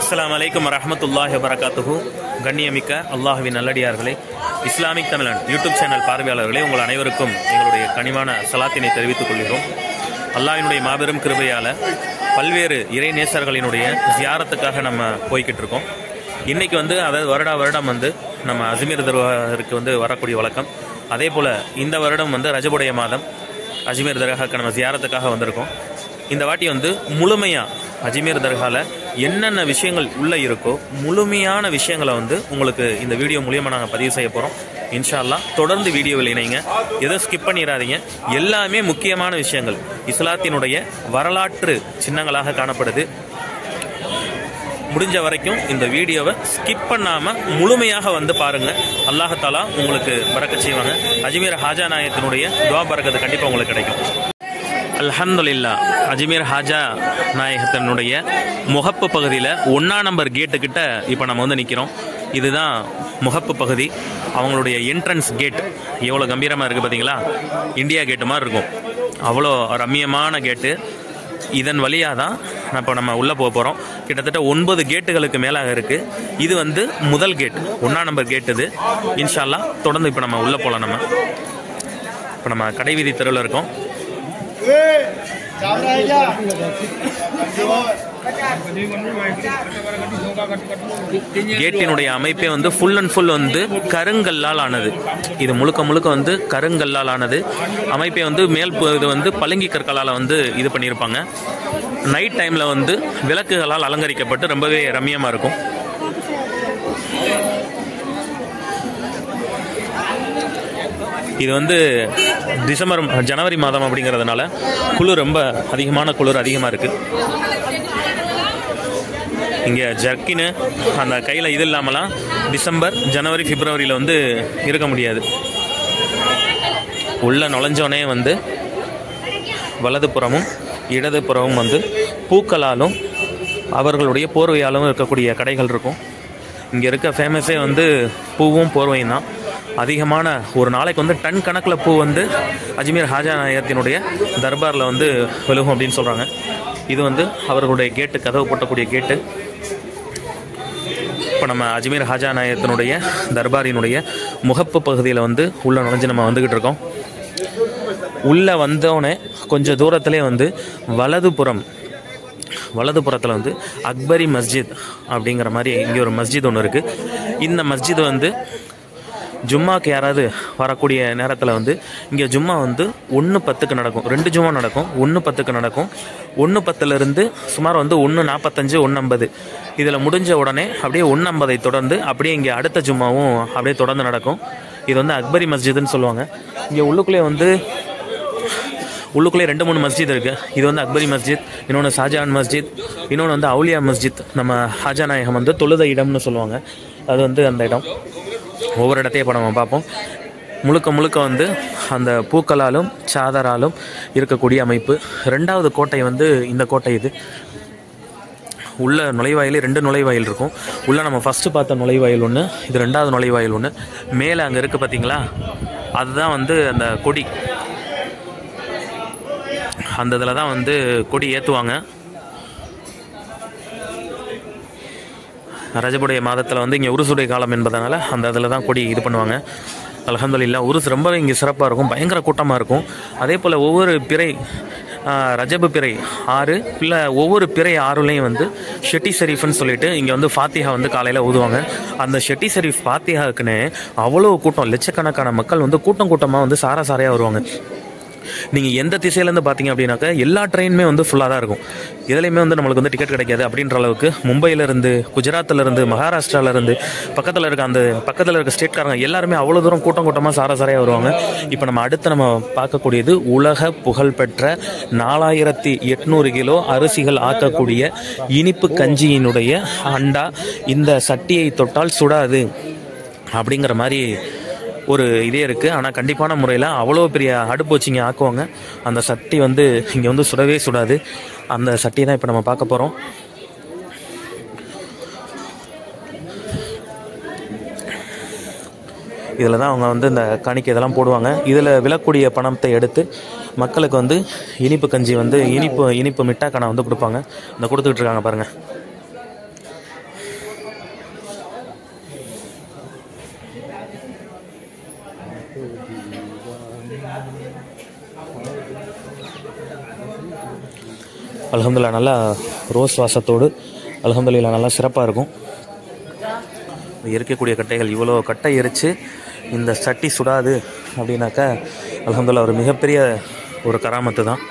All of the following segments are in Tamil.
அஸ்ஸலாமு அலைக்கும் வரஹ்மத்துல்லாஹி வபரகாத்துஹு. கண்ணியமிக்க அல்லாஹ்வின் நல்லடியார்களே, இஸ்லாமிக் தமிழன் யூடியூப் சேனல் பார்வையாளர்களே, உங்கள் அனைவருக்கும் எங்களுடைய கனிவான சலாத்தினை தெரிவித்துக் கொள்கிறோம். அல்லாஹ்வினுடைய மாபெரும் கிருபையால் பல்வேறு இறைநேசர்களினுடைய ஜியாரத்துக்காக நம்ம போய்கிட்டு இருக்கோம். இன்றைக்கி அதாவது வருடம் நம்ம அஜ்மீர் தர்காவிற்கு வரக்கூடிய வழக்கம். அதே போல் இந்த வருடம் ரஜபுடைய மாதம் அஜ்மீர் தர்காவுக்கு நம்ம ஜியாரத்துக்காக வந்திருக்கோம். இந்த வாட்டி முழுமையாக அஜ்மீர் தர்காவில் என்னென்ன விஷயங்கள் உள்ளே இருக்கோ முழுமையான விஷயங்களை உங்களுக்கு இந்த வீடியோ மூலியமாக நாங்கள் பதிவு செய்ய போகிறோம். இன்ஷா அல்லாஹ் தொடர்ந்து வீடியோவில் இணைங்க, எதுவும் ஸ்கிப் பண்ணிடாதீங்க. எல்லாமே முக்கியமான விஷயங்கள் இஸ்லாத்தினுடைய வரலாற்று சின்னங்களாக காணப்படுது. முடிஞ்ச வரைக்கும் இந்த வீடியோவை ஸ்கிப் பண்ணாமல் முழுமையாக பாருங்கள். அல்லாஹ் தாலா உங்களுக்கு பரக்கத் செய்வாங்க. அஜ்மீர் ஹாஜா நாயகத்தினுடைய துவா பரக்கத்து கண்டிப்பாக உங்களுக்கு கிடைக்கும். அல்ஹம்துலில்லாஹ். அஜ்மீர் ஹாஜா நாயகத்தினுடைய முகப்பு பகுதியில் 1ஆம் நம்பர் கேட்டுக்கிட்ட இப்போ நம்ம நிற்கிறோம். இதுதான் முகப்பு பகுதி. அவங்களுடைய என்ட்ரன்ஸ் கேட் எவ்வளோ கம்பீரமாக இருக்குது பார்த்தீங்களா? இந்தியா கேட்டு மாதிரி இருக்கும். அவ்வளோ ரம்மியமான கேட்டு. இதன் வழியாக தான் இப்போ நம்ம உள்ளே போக போகிறோம். கிட்டத்தட்ட 9 கேட்டுகளுக்கு மேலாக இருக்குது. இது முதல் கேட், 1ஆம் நம்பர் கேட்டு. இது இன்ஷா அல்லாஹ் தொடர்ந்து இப்போ நம்ம உள்ளே போகலாம். இப்போ நம்ம கடைவீதி தெருவில் இருக்கோம். கேட்டினுடைய அமைப்பே ஃபுல் அண்ட் ஃபுல் கருங்கல்லால் ஆனது. இது முழுக்க கருங்கல்லால் ஆனது. அமைப்பே மேல் இது பளிங்கு கற்களால் இது பண்ணியிருப்பாங்க. நைட் டைமில் விளக்குகளால் அலங்கரிக்கப்பட்டு ரொம்பவே ரம்மியமாக இருக்கும். இது ஜனவரி மாதம் அப்படிங்கிறதுனால குளிர் ரொம்ப அதிகமான குளிர் அதிகமாக இருக்குது. இங்கே ஜர்க்கின்னு அந்த கையில் இது இல்லாமலாம் டிசம்பர் ஜனவரி பிப்ரவரியில் இருக்க முடியாது. உள்ள நுழைஞ்சோனே வலதுபுறமும் இடதுபுறமும் பூக்களாலும் அவர்களுடைய போர்வையாலும் இருக்கக்கூடிய கடைகள் இருக்கும். இங்கே இருக்க ஃபேமஸே பூவும் போர்வையும் தான். அதிகமான ஒரு நாளைக்கு டன் கணக்கில் பூ அஜ்மீர் ஹாஜா நாயகத்தினுடைய தர்பாரில் விழுகும் அப்படின்னு சொல்கிறாங்க. இது அவர்களுடைய கேட்டு, கதவு போட்டக்கூடிய கேட்டு. இப்போ நம்ம அஜ்மீர் ஹாஜா நாயகத்தினுடைய தர்பாரினுடைய முகப்பு பகுதியில் உள்ளே நுழைஞ்சு நம்ம வந்துக்கிட்டு இருக்கோம். உள்ளே வந்தோடனே கொஞ்சம் தூரத்திலே வலதுபுறத்தில் அக்பரி மஸ்ஜித் அப்படிங்கிற மாதிரி இங்கே ஒரு மஸ்ஜித் ஒன்று இருக்குது. இந்த மஸ்ஜித் ஜும்மாக்கு யாராவது வரக்கூடிய நேரத்தில் இங்கே ஜும்மா 1:10க்கு நடக்கும். 2 ஜும்மா நடக்கும். 1:10க்கு நடக்கும். 1:10லேருந்து சுமார் 1:45 1:50 இதில் முடிஞ்ச உடனே அப்படியே 1:50 தொடர்ந்து அப்படியே இங்கே அடுத்த ஜும்மாவும் அப்படியே தொடர்ந்து நடக்கும். இது அக்பரி மஸ்ஜிதுன்னு சொல்லுவாங்க. இங்கே உள்ளுக்குள்ளே 2-3 மஸ்ஜித் இருக்குது. இது அக்பரி மஸ்ஜித், இன்னொன்று ஷாஜஹான் மஸ்ஜித், இன்னொன்று அவுலியா மஸ்ஜித். நம்ம ஹாஜா நாயகம் தொழுத இடம்னு சொல்லுவாங்க. அது அந்த இடம். ஒவ்வொரு இடத்தையும் இப்போ நம்ம பார்ப்போம். முழுக்க அந்த பூக்களாலும் சாதராலும் இருக்கக்கூடிய அமைப்பு. 2வது கோட்டை இந்த கோட்டை. இது உள்ள நுழைவாயிலே 2 நுழைவாயில் இருக்கும். உள்ள நம்ம ஃபஸ்ட்டு பார்த்த நுழைவாயில் ஒன்று, இது 2வது நுழைவாயில் ஒன்று. மேலே அங்கே இருக்குது பார்த்தீங்களா? அதுதான் அந்த கொடி. அந்த இதில் தான் கொடி ஏற்றுவாங்க. ரஜபுடைய மாதத்தில் இங்கே உருசுடைய காலம் என்பதனால அந்த இதில் தான் கொடி இது பண்ணுவாங்க. அல்ஹம்துலில்லாஹ். உருஸ் ரொம்பவே இங்கே சிறப்பாக இருக்கும். பயங்கர கூட்டமாக இருக்கும். அதே போல் ஒவ்வொரு பிறை ரஜபு பிறை 6 இல்லை ஒவ்வொரு பிறை 6லையும் ஷெட்டி ஷெரீஃப்னு சொல்லிட்டு இங்கே ஃபாத்திஹா காலையில் ஊதுவாங்க. அந்த ஷெட்டி ஷெரீஃப் ஃபாத்திஹாவுக்குன்னு அவ்வளோ கூட்டம், லட்சக்கணக்கான மக்கள் கூட்டமாக சாரையாக வருவாங்க. நீங்கள் எந்த திசையிலேருந்து பார்த்தீங்க அப்படின்னாக்கா எல்லா ட்ரெயினுமே ஃபுல்லாக தான் இருக்கும். இதுலேயுமே நம்மளுக்கு டிக்கெட் கிடைக்காது அப்படின்ற அளவுக்கு மும்பையிலேருந்து, குஜராத்திலேருந்து, மகாராஷ்டிராவிலேருந்து, பக்கத்தில் இருக்க ஸ்டேட்காரங்க எல்லாருமே அவ்வளோ தூரம் கூட்டமாக சாரையாக வருவாங்க. இப்போ நம்ம அடுத்து பார்க்கக்கூடியது உலக புகழ்பெற்ற 4800 கிலோ அரிசிகள் ஆக்கக்கூடிய இனிப்பு கஞ்சியினுடைய அண்டா. இந்த சட்டியை தொட்டால் சுடாது அப்படிங்கிற மாதிரி ஒரு இதே இருக்குது. ஆனால் கண்டிப்பான முறையில் அவ்வளோ பெரிய அடுப்பு வச்சு இங்கே ஆக்குவாங்க. அந்த சட்டி இங்கே சுடவே சுடாது. அந்த சட்டியை தான் இப்போ நம்ம பார்க்க போகிறோம். இதில் தான் அவங்க இந்த காணிக்கை இதெல்லாம் போடுவாங்க. இதில் விழக்கூடிய பணத்தை எடுத்து மக்களுக்கு இனிப்பு கஞ்சி இனிப்பு மிட்டாக்கான கொடுப்பாங்க. இந்த கொடுத்துக்கிட்டு இருக்காங்க பாருங்கள். அல்ஹம்துலில்லாஹ் நல்லா ரோஸ் வாசத்தோடு அல்ஹம்துலில்லாஹ் நல்லா சிறப்பாக இருக்கும். எரிக்கக்கூடிய கட்டைகள் இவ்வளோ கட்டை எரித்து இந்த சட்டி சுடாது அப்படின்னாக்கா அல்ஹம்துலில்லாஹ் ஒரு மிகப்பெரிய ஒரு கராமத்து தான்.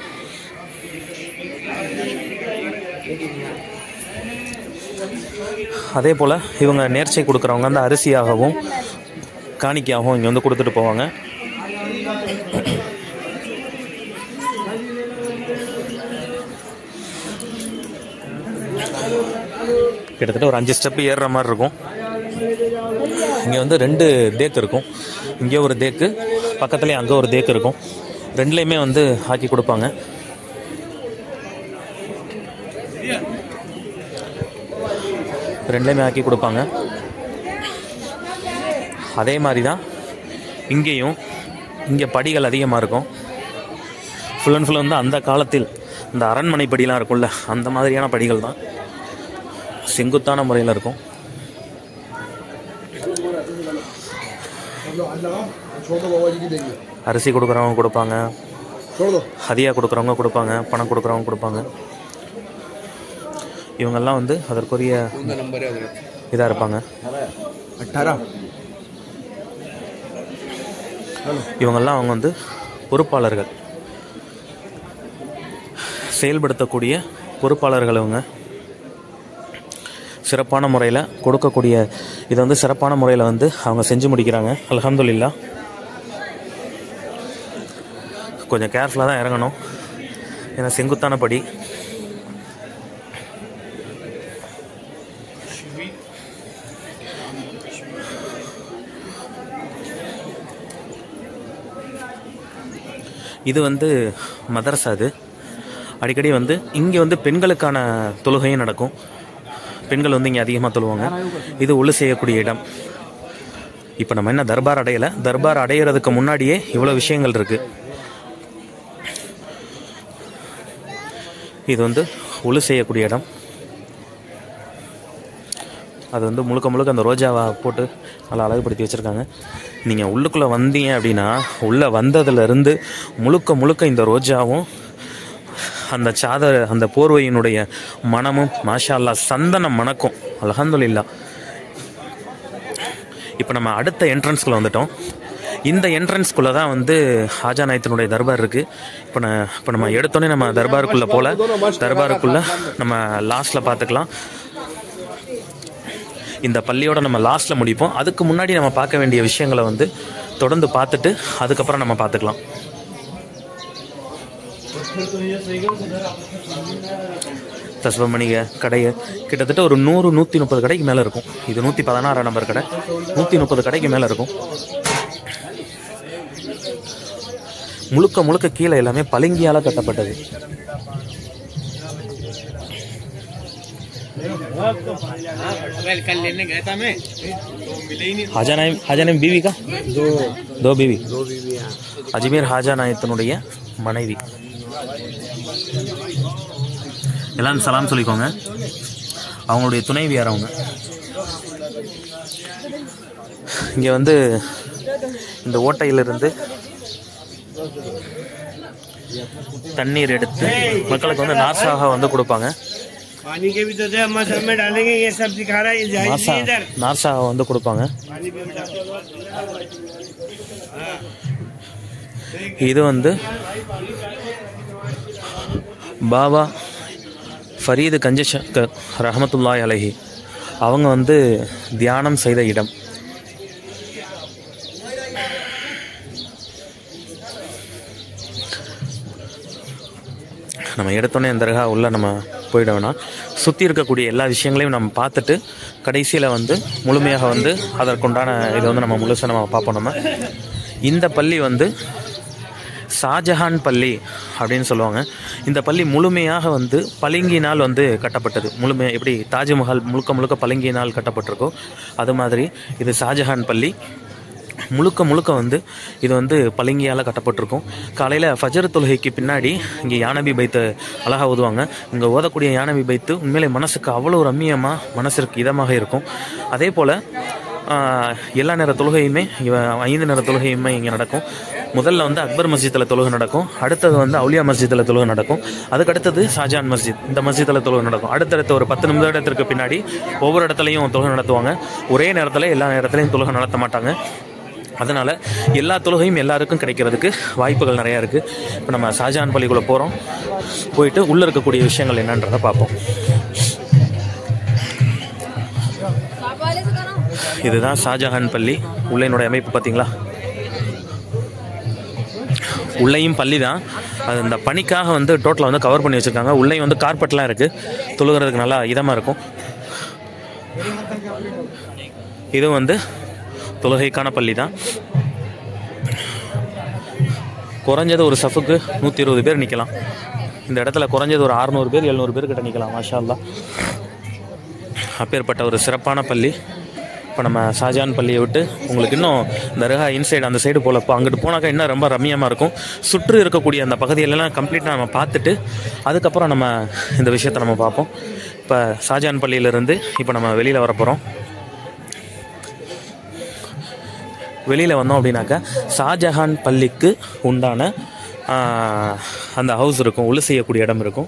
அதே போல் இவங்க நேர்ச்சை கொடுக்குறவங்க அந்த அரிசியாகவும் காணிக்கையாகவும் இங்கே வந்து கொடுத்துட்டு போவாங்க. கிட்டத்தட்ட ஒரு 5 ஸ்டெப்பு ஏறுற மாதிரி இருக்கும். இங்கே வந்து 2 தேக்கு இருக்கும். இங்கே ஒரு தேக்கு, பக்கத்துலேயே அங்கே ஒரு தேக்கு இருக்கும். ரெண்டுலேயுமே வந்து ஆக்கி கொடுப்பாங்க. ரெண்டுலேயுமே ஆக்கி கொடுப்பாங்க. அதே மாதிரி தான் இங்கேயும் இங்கே படிகள் அதிகமாக இருக்கும். ஃபுல் அண்ட் ஃபுல் வந்து அந்த காலத்தில் இந்த அரண்மனை படிலாம் இருக்கும்ல அந்த மாதிரியான படிகள் தான், செங்குத்தான முறையில் இருக்கும். அரிசி கொடுக்குறவங்க கொடுப்பாங்க, ஹதியா கொடுக்குறவங்க கொடுப்பாங்க, பணம் கொடுக்குறவங்க கொடுப்பாங்க. இவங்கெல்லாம் வந்து அதற்குரிய இதாக இருப்பாங்க. இவங்கெல்லாம் அவங்க வந்து பொறுப்பாளர்கள், செயல்படுத்தக்கூடிய பொறுப்பாளர்கள். அவங்க சிறப்பான முறையில் கொடுக்கக்கூடிய இதை வந்து சிறப்பான முறையில் வந்து அவங்க செஞ்சு முடிக்கிறாங்க. அல்ஹம்துலில்லாஹ். கொஞ்சம் கேர்ஃபுல்லாக தான் இறங்கணும், ஏன்னா செங்குத்தான படி. இது வந்து மதரசா. அது அடிக்கடி வந்து இங்கே வந்து பெண்களுக்கான தொழுகையும் நடக்கும். பெண்கள் வந்து இங்கே அதிகமாக தொழுவாங்க. இது ஒழு செய்யக்கூடிய இடம். இப்போ நம்ம என்ன தர்பார் அடையலை, தர்பார் அடையிறதுக்கு முன்னாடியே இவ்வளோ விஷயங்கள் இருக்குது. இது வந்து ஒழு செய்யக்கூடிய இடம். அது வந்து முழுக்க முழுக்க அந்த ரோஜாவை போட்டு நல்லா அழகுபடுத்தி வச்சுருக்காங்க. நீங்கள் உள்ளுக்குள்ளே வந்தீங்க அப்படின்னா உள்ளே வந்ததுலேருந்து முழுக்க முழுக்க இந்த ரோஜாவும் அந்த சாதர் அந்த போர்வையினுடைய மனமும் மாஷா அல்லாஹ் சந்தனம் மணக்கும். அல்ஹம்துலில்லாஹ். இப்போ நம்ம அடுத்த என்ட்ரன்ஸ்குள்ளே வந்துட்டோம். இந்த என்ட்ரன்ஸ்குள்ளே தான் வந்து ஹாஜா நாயத்தினுடைய தர்பார் இருக்குது. இப்போ நம்ம எடுத்தோன்னே நம்ம தர்பாருக்குள்ளே போல், தர்பாருக்குள்ளே நம்ம லாஸ்ட்டில் பார்த்துக்கலாம். இந்த பள்ளியோட நம்ம லாஸ்ட்டில் முடிப்போம். அதுக்கு முன்னாடி நம்ம பார்க்க வேண்டிய விஷயங்களை வந்து தொடர்ந்து பார்த்துட்டு அதுக்கப்புறம் நம்ம பார்த்துக்கலாம். தஸ்ப மணிக கடையை கிட்டத்தட்ட ஒரு 100-130 கடைக்கு மேலே இருக்கும். இது 116 நம்பர் கடை. 130 கடைக்கு மேலே இருக்கும். முழுக்க முழுக்க கீழே எல்லாமே பளிங்கியால் கட்டப்பட்டது. ஹாஜா நாயம் बीवी का दो बीवी. அஜ்மீர் ஹாஜா நாயத்தினுடைய மனைவி. எல்லாம் சலாம் சொல்லிக்கோங்க. அவங்களுடைய துணைவியார் அவங்க. இங்கே வந்து இந்த ஓட்டையிலிருந்து தண்ணீர் எடுத்து மக்களுக்கு வந்து நாசாக வந்து கொடுப்பாங்க. நாசாக வந்து கொடுப்பாங்க. இது வந்து பாபா ஃபரீது கஞ்சஷக்கர் ரஹமத்துல்லாஹி அலைஹி அவங்க வந்து தியானம் செய்த இடம். நம்ம எடுத்தோன்னே இந்த தர்கா உள்ள நம்ம போயிட வேணாம். சுற்றி இருக்கக்கூடிய எல்லா விஷயங்களையும் நம்ம பார்த்துட்டு கடைசியில் வந்து முழுமையாக வந்து அதற்குண்டான இதை வந்து நம்ம முழுசாக நம்ம பார்ப்போம். நம்ம இந்த பள்ளி வந்து ஷாஜஹான் பள்ளி அப்படின்னு சொல்லுவாங்க. இந்த பள்ளி முழுமையாக வந்து பளிங்கினால் வந்து கட்டப்பட்டது. முழுமையாக எப்படி தாஜ்மஹால் முழுக்க முழுக்க பளிங்கினால் கட்டப்பட்டிருக்கோ அது மாதிரி இது ஷாஜஹான் பள்ளி. முழுக்க முழுக்க வந்து இது வந்து பளிங்கியால் கட்டப்பட்டிருக்கும். காலையில் ஃபஜர் தொழுகைக்கு பின்னாடி இங்கே யானபி பைத்து அழகாக ஓதுவாங்க. இங்கே ஓதக்கூடிய யானபி பைத்து உண்மையிலே மனசுக்கு அவ்வளோ ரம்மியமாக மனசிற்கு இதமாக இருக்கும். அதே போல் எல்லா நேர தொழுகையுமே 5 நேர தொழுகையுமே இங்கே நடக்கும். முதல்ல வந்து அக்பர் மஸ்ஜித்தில் தொழுகை நடக்கும், அடுத்தது வந்து அவுலியா மஸ்ஜித்தில் தொழுகை நடக்கும், அதுக்கடுத்தது ஷாஜான் மஸ்ஜித், இந்த மஸ்ஜித்தில் தொழுகை நடக்கும். அடுத்தடுத்த ஒரு 10 நிமிடத்திற்கு பின்னாடி ஒவ்வொரு இடத்துலையும் தொழுகை நடத்துவாங்க. ஒரே நேரத்தில் எல்லா நேரத்துலையும் தொழுகை நடத்த மாட்டாங்க. அதனால் எல்லா தொழுகையும் எல்லாருக்கும் கிடைக்கிறதுக்கு வாய்ப்புகள் நிறையா இருக்குது. இப்போ நம்ம ஷாஜான் பள்ளிக்குள்ளே போகிறோம், போயிட்டு உள்ளே இருக்கக்கூடிய விஷயங்கள் என்னன்றதை பார்ப்போம். இதுதான் ஷாஜஹான் பள்ளி. உள்ளேனுடைய அமைப்பு பார்த்தீங்களா? உள்ளேயும் பள்ளி தான், அது இந்த பனிக்காக வந்து டோட்டலாக வந்து கவர் பண்ணி வச்சுருக்காங்க. உள்ளேயும் வந்து கார்பெட்லாம் இருக்குது, தொழுகிறதுக்கு நல்லா இதமாக இருக்கும். இது வந்து தொழுகைக்கான பள்ளி தான். குறைஞ்சது ஒரு சஃபுக்கு 120 பேர் நிற்கலாம். இந்த இடத்துல குறைஞ்சது ஒரு 600 பேர் 700 பேர் கிட்ட நிற்கலாம். மாஷா அல்லாஹ், அப்பேற்பட்ட ஒரு சிறப்பான பள்ளி. இப்போ நம்ம ஷாஜான் பள்ளியை விட்டு உங்களுக்கு இன்னும் தர்கா இன்சைடு அந்த சைடு போலப்போ அங்கிட்டு போனாக்கா இன்னும் ரொம்ப ரம்மியமாக இருக்கும். சுற்று இருக்கக்கூடிய அந்த பகுதியிலலாம் கம்ப்ளீட்டாக நம்ம பார்த்துட்டு அதுக்கப்புறம் நம்ம இந்த விஷயத்தை நம்ம பார்ப்போம். இப்போ ஷாஜான் பள்ளியிலேருந்து இப்போ நம்ம வெளியில் வர போகிறோம். வெளியில் வந்தோம் அப்படின்னாக்கா ஷாஜஹான் பள்ளிக்கு உண்டான அந்த ஹவுஸ் இருக்கும், ஒளி செய்யக்கூடிய இடம் இருக்கும்.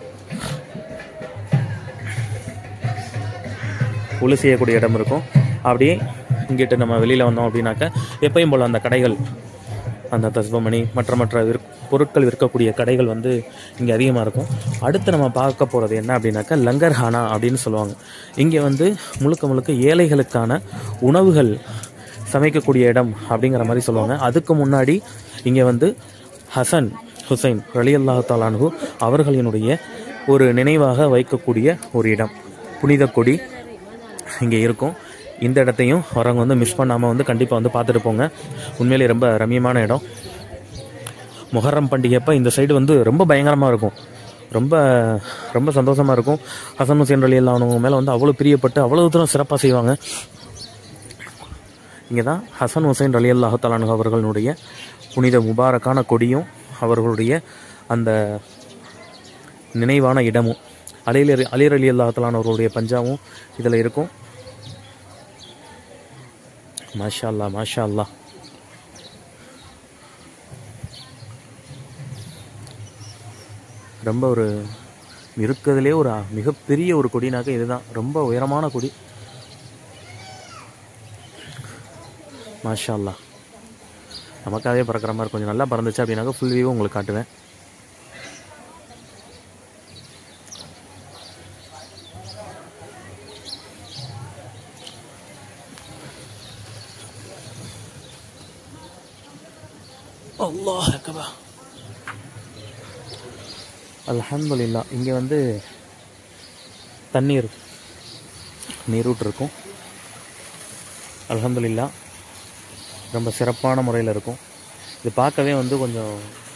ஒளி செய்யக்கூடிய இடம் இருக்கும். அப்படியே இங்கிட்டு நம்ம வெளியில் வந்தோம் அப்படின்னாக்கா எப்பயும் போல் அந்த கடைகள், அந்த தஸ்பமணி மற்ற பொருட்கள் விற்கக்கூடிய கடைகள் வந்து இங்கே அதிகமாக இருக்கும். அடுத்து நம்ம பார்க்க போகிறது என்ன அப்படின்னாக்கா லங்கர்ஹானா அப்படின்னு சொல்லுவாங்க. இங்கே வந்து முழுக்க ஏழைகளுக்கான உணவுகள் சமைக்கக்கூடிய இடம் அப்படிங்கிற மாதிரி சொல்லுவாங்க. அதுக்கு முன்னாடி இங்கே வந்து ஹசன் ஹுசைன் ரலியல்லாஹு தஆலா அன்ஹு அவர்களினுடைய ஒரு நினைவாக வைக்கக்கூடிய ஒரு இடம், புனித கொடி இங்கே இருக்கும். இந்த இடத்தையும் வரவங்க வந்து மிஸ் பண்ணாமல் வந்து கண்டிப்பாக வந்து பார்த்துட்டு போங்க. உண்மையிலே ரொம்ப ரம்மியமான இடம். முஹர்ரம் பண்டிகைப்போ இந்த சைடு வந்து ரொம்ப பயங்கரமாக இருக்கும், ரொம்ப சந்தோஷமாக இருக்கும். ஹசன் ஹுசைன் ரலியல்லாஹு அன்ஹு மேலே வந்து அவ்வளோ பிரியப்பட்டு அவ்வளோ தூரம் சிறப்பாக செய்வாங்க. இங்கே தான் ஹசன் ஹுசைன் ரலியல்லாஹு தஆலா அன்ஹு அவர்களுடைய புனித முபாரக்கான கொடியும் அவர்களுடைய அந்த நினைவான இடமும் அலி ரலியல்லாஹு தஆலா அவர்களுடைய பஞ்சாவும் இதில் இருக்கும். மாஷா அல்லாஹ், மாஷா அல்லாஹ். ரொம்ப ஒரு இருக்கிறதுலே ஒரு மிகப்பெரிய ஒரு கொடினாக்க இதுதான், ரொம்ப உயரமான கொடி. மாஷா அல்லாஹ், நமக்காகவே பறக்கிற மாதிரி கொஞ்சம் நல்லா பறந்துச்சு அப்படின்னாக்கா ஃபுல் வியூவும் உங்களுக்கு காட்டுவேன். அல்லாஹ் அக்பர், அல்ஹம்துலில்லாஹ். இங்கே வந்து நீரூற்று இருக்கும். அல்ஹம்துலில்லாஹ், ரொம்ப சிறப்பான முறையில் இருக்கும். இது பார்க்கவே வந்து கொஞ்சம்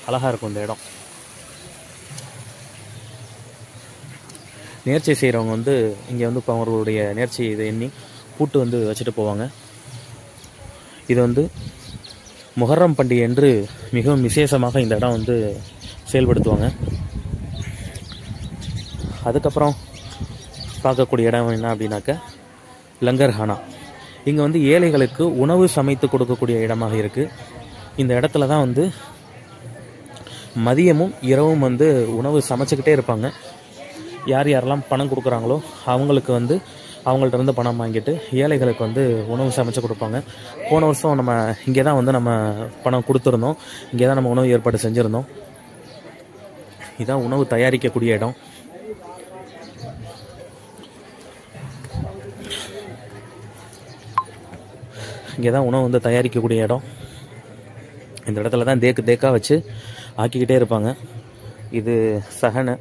அழகாக இருக்கும் இந்த இடம். நேர்ச்சை செய்கிறவங்க வந்து இங்கே வந்து இப்போ அவர்களுடைய நேர்ச்சி இதை எண்ணி பூட்டு வந்து வச்சுட்டு போவாங்க. இது வந்து முஹர்ரம் பண்டிகை என்று மிகவும் விசேஷமாக இந்த இடம் வந்து செயல்படுத்துவாங்க. அதுக்கப்புறம் பார்க்கக்கூடிய இடம் என்ன அப்படின்னாக்க லங்கர்ஹானா. இங்கே வந்து ஏழைகளுக்கு உணவு சமைத்து கொடுக்கக்கூடிய இடமாக இருக்குது. இந்த இடத்துல தான் வந்து மதியமும் இரவும் வந்து உணவு சமைச்சிக்கிட்டே இருப்பாங்க. யாரெல்லாம் பணம் கொடுக்குறாங்களோ அவங்களுக்கு வந்து அவங்கள்ட்ட இருந்து பணம் வாங்கிட்டு ஏழைகளுக்கு வந்து உணவு சமைச்சு கொடுப்பாங்க. போன வருஷம் நம்ம இங்கே தான் வந்து நம்ம பணம் கொடுத்துருந்தோம், இங்கே தான் நம்ம உணவு ஏற்பாடு செஞ்சுருந்தோம். இதுதான் உணவு தயாரிக்கக்கூடிய இடம். இங்கே தான் உணவு வந்து தயாரிக்கக்கூடிய இடம். இந்த இடத்துல தான் தேக்காக வச்சு ஆக்கிக்கிட்டே இருப்பாங்க. இது சகனை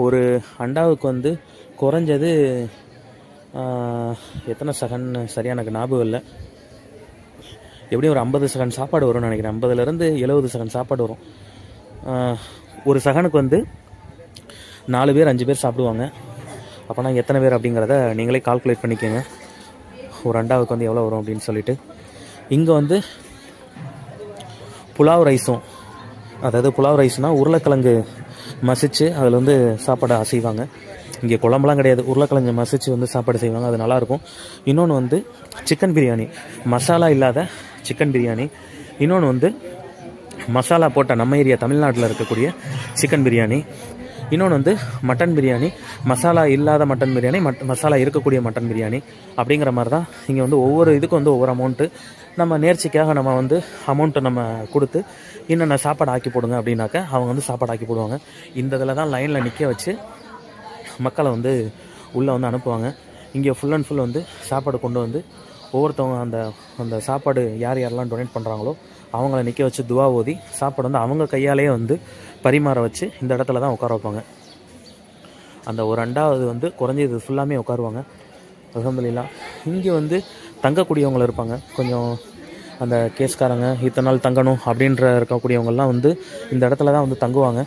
ஒரு அண்டாவுக்கு வந்து குறைஞ்சது எத்தனை சகன் சரியாக எனக்கு ஞாபகம் இல்லை, எப்படியும் ஒரு 50 சகன் சாப்பாடு வரும்னு நினைக்கிறேன். 50லேருந்து 70 சகன் சாப்பாடு வரும். ஒரு சகனுக்கு வந்து 4 பேர் 5 பேர் சாப்பிடுவாங்க. அப்போனா எத்தனை பேர் அப்படிங்கிறத நீங்களே கால்குலேட் பண்ணிக்கோங்க, ஒரு அண்டாவுக்கு வந்து எவ்வளோ வரும் அப்படின்னு சொல்லிட்டு. இங்கே வந்து புலாவ் ரைஸும், அதாவது புலாவ் ரைஸ்னால் உருளைக்கிழங்கு மசித்து அதில் வந்து சாப்பாடை செய்வாங்க. இங்கே குழம்புலாம் கிடையாது, உருளைக்கிழங்கு மசிச்சு வந்து சாப்பாடு செய்வாங்க, அது நல்லாயிருக்கும். இன்னொன்று வந்து சிக்கன் பிரியாணி, மசாலா இல்லாத சிக்கன் பிரியாணி. இன்னொன்று வந்து மசாலா போட்ட நம்ம ஏரியா தமிழ்நாட்டில் இருக்கக்கூடிய சிக்கன் பிரியாணி. இன்னொன்று வந்து மட்டன் பிரியாணி, மசாலா இல்லாத மட்டன் பிரியாணி, மசாலா இருக்கக்கூடிய மட்டன் பிரியாணி. அப்படிங்கிற மாதிரி தான் இங்கே வந்து ஒவ்வொரு இதுக்கும் வந்து ஒவ்வொரு அமௌண்ட்டு. நம்ம நேர்ச்சிக்காக நம்ம வந்து அமௌண்ட்டை நம்ம கொடுத்து என்னென்ன சாப்பாடு ஆக்கி போடுங்க அப்படின்னாக்க அவங்க வந்து சாப்பாடு ஆக்கி போடுவாங்க. இந்த இதில் தான் லைனில் நிற்க வச்சு மக்களை வந்து உள்ளே வந்து அனுப்புவாங்க. இங்கே ஃபுல் அண்ட் ஃபுல் வந்து சாப்பாடு கொண்டு வந்து ஒவ்வொருத்தவங்க அந்த அந்த சாப்பாடு யார் யாரெல்லாம் டொனேட் பண்ணுறாங்களோ அவங்கள நிற்க வச்சு துவா ஓதி சாப்பாடு வந்து அவங்க கையாலேயே வந்து பரிமாற வச்சு இந்த இடத்துல தான் உட்கார வைப்பாங்க. அந்த ஒரு 2வது வந்து குறைஞ்சது ஃபுல்லாமே உட்காருவாங்க. அல்ஹம்துலில்லாஹ். இங்கே வந்து தங்கக்கூடியவங்க இருப்பாங்க, கொஞ்சம் அந்த கேஸ்காரங்க இத்தனை நாள் தங்கணும் அப்படின்ற இருக்கக்கூடியவங்கெல்லாம் வந்து இந்த இடத்துல தான் வந்து தங்குவாங்க.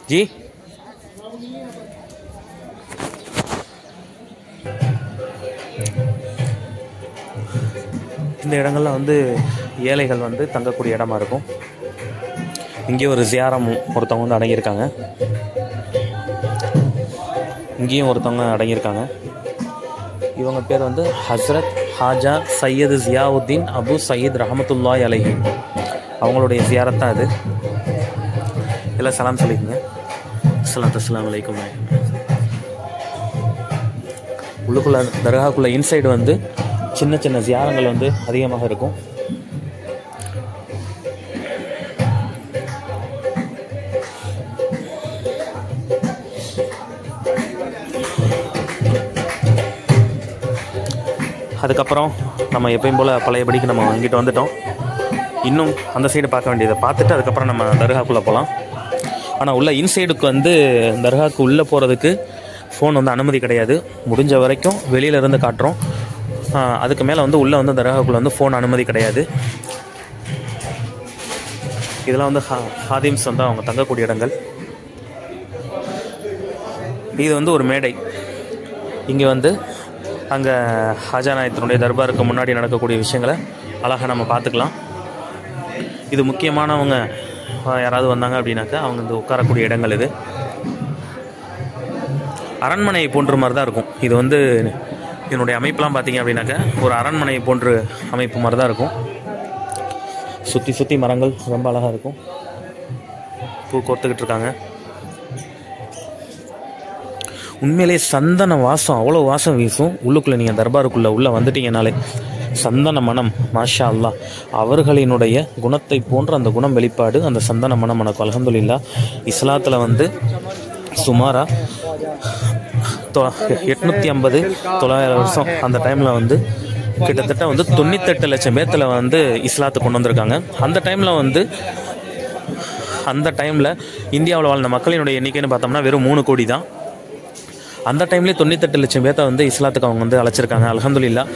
ஜி இந்த இடங்கள்லாம் வந்து ஏழைகள் வந்து தங்கக்கூடிய இடமா இருக்கும். இங்கே ஒரு ஜியாரம் ஒருத்தவங்க வந்து அடங்கியிருக்காங்க, இங்கேயும் ஒருத்தவங்க அடங்கியிருக்காங்க. இவங்க பேர் வந்து ஹஸ்ரத் ஹாஜா சையது ஜியாவுத்தீன் அபு சயீத் ரஹமத்துல்லாஹி அலைஹி. அவங்களுடைய ஜியாரத் தான் அது. எல்லாம் சலாம் சொல்லிக்கோங்க. அஸ்ஸலாமு அலைக்கும். உள்ளுக்குள்ள தர்காக்குள்ள இன்சைடு வந்து சின்ன சின்ன ஜியாரங்கள் வந்து அதிகமாக இருக்கும். அதுக்கப்புறம் நம்ம எப்பயும் போல் பழையபடிக்கு நம்ம இங்கிட்ட வந்துட்டோம். இன்னும் அந்த சைடு பார்க்க வேண்டியதை பார்த்துட்டு அதுக்கப்புறம் நம்ம தர்காக்குள்ளே போகலாம். ஆனால் உள்ள இன்சைடுக்கு வந்து தர்காவுக்கு உள்ளே போகிறதுக்கு ஃபோன் வந்து அனுமதி கிடையாது. முடிஞ்ச வரைக்கும் வெளியிலேருந்து காட்டுறோம். அதுக்கு மேலே வந்து உள்ளே வந்து தர்காவுக்குள்ளே வந்து ஃபோன் அனுமதி கிடையாது. இதெல்லாம் வந்து ஹாதிம்ஸ் வந்து அவங்க தங்கக்கூடிய இடங்கள். இது வந்து ஒரு மேடை. இங்கே வந்து அங்கே ஹாஜா நாயத்தினுடைய தர்பாருக்கு முன்னாடி நடக்கக்கூடிய விஷயங்களை அழகாக நம்ம பார்த்துக்கலாம். இது முக்கியமானவங்க யாராவது வந்தாங்க அப்படின்னாக்கா அவங்க வந்து உட்காரக்கூடிய இடங்கள். இது அரண்மனை போன்ற மாதிரி தான் இருக்கும். இது வந்து இதனுடைய அமைப்பெலாம் பார்த்தீங்க அப்படின்னாக்கா ஒரு அரண்மனை போன்ற அமைப்பு மாதிரி தான் இருக்கும். சுற்றி சுற்றி மரங்கள் ரொம்ப அழகாக இருக்கும். பூ கோர்த்துக்கிட்டு இருக்காங்க. உண்மையிலே சந்தன வாசம், அவ்வளோ வாசம் வீசும் உள்ளுக்குள்ளே. நீங்கள் தர்பாருக்குள்ளே உள்ளே வந்துட்டீங்கனாலே சந்தன மனம், மாஷா அல்லாஹ். அவர்களினுடைய குணத்தை போன்ற அந்த குணம் வெளிப்பாடு அந்த சந்தன மனம் மனக்கும். அல்ஹம்துலில்லாஹ். இஸ்லாத்தில் வந்து சுமாராக 850 900 வருஷம் அந்த டைமில் வந்து கிட்டத்தட்ட வந்து 98 லட்சம் பேர்த்தில் வந்து இஸ்லாத்தை கொண்டு வந்திருக்காங்க. அந்த டைமில் வந்து அந்த டைமில் இந்தியாவில் வாழ்ந்த மக்களினுடைய எண்ணிக்கைன்னு பார்த்தோம்னா வெறும் 3 கோடி தான். அந்த டைம்லேயே 98 லட்சம் பேர்த்த வந்து இஸ்லாத்துக்கு அவங்க வந்து அழைச்சிருக்காங்க. அல்ஹம்துலில்லாஹ்.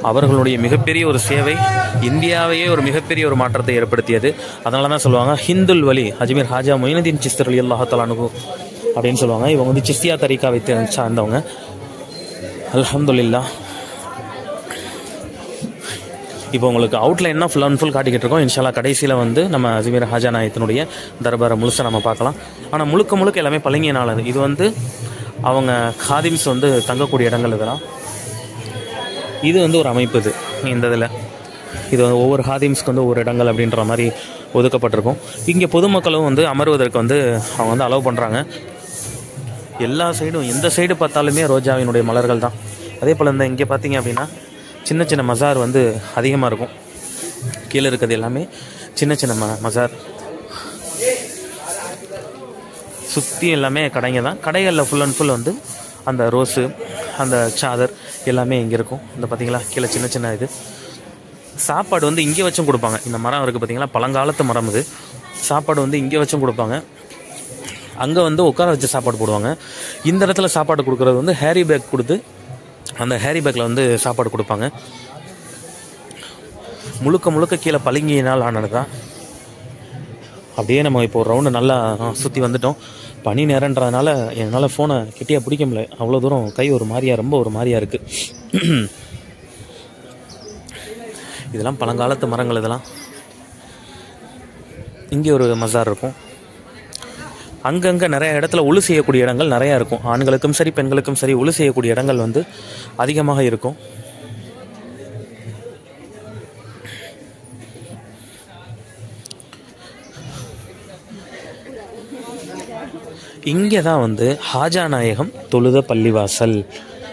அவர்களுடைய மிகப்பெரிய ஒரு சேவை இந்தியாவையே ஒரு மிகப்பெரிய ஒரு மாற்றத்தை ஏற்படுத்தியது. அதனால தான் சொல்லுவாங்க ஹிந்துல் வலி அஜ்மீர் ஹாஜா மொயினுதீன் சிஸ்தி ரலியல்லாஹு தஆலா அன்ஹு அப்படின்னு சொல்லுவாங்க. இவங்க வந்து சிஸ்தியா தரீகாவை சார்ந்தவங்க. அல்ஹம்துலில்லாஹ். இப்போ உங்களுக்கு அவுட்லைன்னா ஃபுல் அண்ட் ஃபுல் காட்டிக்கிட்டு இருக்கோம். இன்ஷால்லா கடைசியில் வந்து நம்ம அஜ்மீர் ஹாஜா நாயத்தினுடைய தர்பாரை முழுசாக நம்ம பார்க்கலாம். ஆனால் முழுக்க எல்லாமே பழங்கிய நாள். இது வந்து அவங்க ஹாதிம்ஸ் வந்து தங்கக்கூடிய இடங்கள். இதெல்லாம் இது வந்து ஒரு அமைப்பு. இந்த இதில் இது ஒவ்வொரு ஹாதிம்ஸ்க்கு வந்து ஒவ்வொரு இடங்கள் அப்படின்ற மாதிரி ஒதுக்கப்பட்டிருக்கும். இங்கே பொதுமக்களும் வந்து அமர்வதற்கு வந்து அவங்க வந்து அலோவ் பண்ணுறாங்க. எல்லா சைடும் எந்த சைடு பார்த்தாலுமே ரோஜாவினுடைய மலர்கள் தான். அதே போல் இந்த இங்கே பார்த்தீங்க அப்படின்னா சின்ன சின்ன மசார் வந்து அதிகமாக இருக்கும். கீழே இருக்கிறது எல்லாமே சின்ன சின்ன மசார். சுற்றி எல்லாமே கடைங்க தான். கடைகளில் ஃபுல் அண்ட் ஃபுல் வந்து அந்த ரோஸு அந்த சாதர் எல்லாமே இங்கே இருக்கும். இந்த பார்த்தீங்களா கீழே சின்ன சின்ன இது சாப்பாடு வந்து இங்கே வச்சும் கொடுப்பாங்க. இந்த மரம் இருக்குது பார்த்தீங்களா, பழங்காலத்து மரம். இது சாப்பாடு வந்து இங்கே வச்சும் கொடுப்பாங்க. அங்கே வந்து உட்கார வச்சு சாப்பாடு போடுவாங்க. இந்த இடத்துல சாப்பாடு கொடுக்குறது வந்து ஹேரி பேக் கொடுத்து அந்த ஹேரி பேக்கில் வந்து சாப்பாடு கொடுப்பாங்க. முழுக்க கீழே பளிங்கினால் ஆனது தான். அப்படியே நம்ம இப்போ ஒரு ரவுண்டு நல்லா சுற்றி வந்துட்டோம். பனி நேரன்றதுனால என்னால் ஃபோனை கிட்டியாக பிடிக்க முடியல. அவ்வளோ தூரம் கை ஒரு மாதிரியாக ரொம்ப ஒரு மாதிரியாக இருக்குது. இதெல்லாம் பழங்காலத்து மரங்கள். இதெல்லாம் இங்கே ஒரு மசார் இருக்கும். அங்கங்கே நிறைய இடத்துல ஒழு செய்யக்கூடிய இடங்கள் நிறையா இருக்கும். ஆண்களுக்கும் சரி பெண்களுக்கும் சரி ஒழு செய்யக்கூடிய இடங்கள் வந்து அதிகமாக இருக்கும். இங்கே தான் வந்து ஹாஜா நாயகம் தொழுத பள்ளிவாசல்,